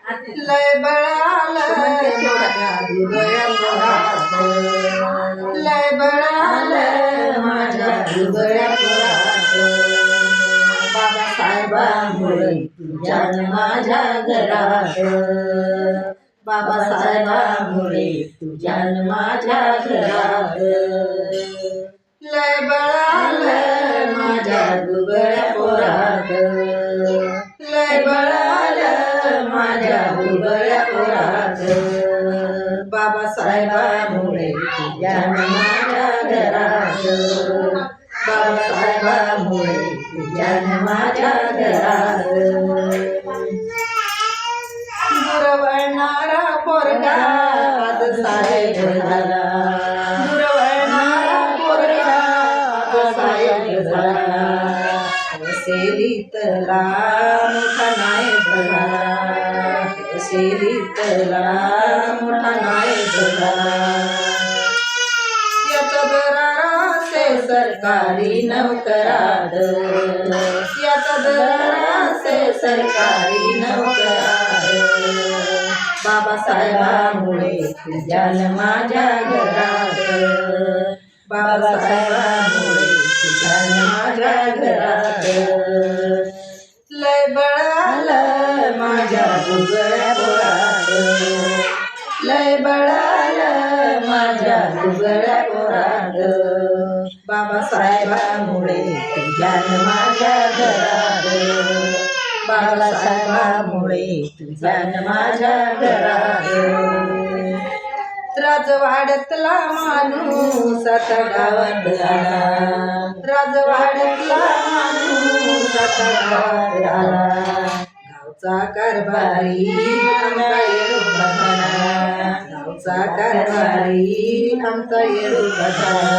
लय बळाल माझ्या दुबळ्या पोरात, लय बळाल माझ्या दुबळ्या पोरात. बाबासाहेबांमुळे तुझ्या माझ्या घरात, बाबासाहेबांमुळे तुझ्या माझ्या घरात. लय बळाल माझ्या दुबळ्या पोरात, लय बळाल माझ्या दुबळ्या पोरात. बाबासाहेबांमुळे तुझ्या माझ्या घरात, बाबासाहेबांमुळे तुझ्या माझ्या घरात. दुरवळणारा पोरगा आज साहेब झाला, दुरवळणारा पोरगा आज साहेब झाला. वसईतला मोठा नायक झाला, वसईतला मोठा नायक झाला. याचा दरारा से सरकारी नोकरात, याचा दरारा से सरकारी नोकरात. बाबासाहेबांमुळे तुझ्या माझ्या घरात, बाबासाहेबांमुळे तुझ्या माझ्या घरात. लय बळाल माझ्या दुबळ्या पोरात, लय बळाल माझ्या दुबळ्या पोरात. बाबासाहेबांमुळे तुझ्या माझ्या घरात, बाबासाहेबांमुळे तुझ्या माझ्या घरात. राजवाड्यातला माणूस आता गावात आला, राजवाड्यातला माणूस आता गावात आला. गावचा कारभारी आमचा येडोबा झाला, गावचा कारभारी आमचा येडोबा झाला.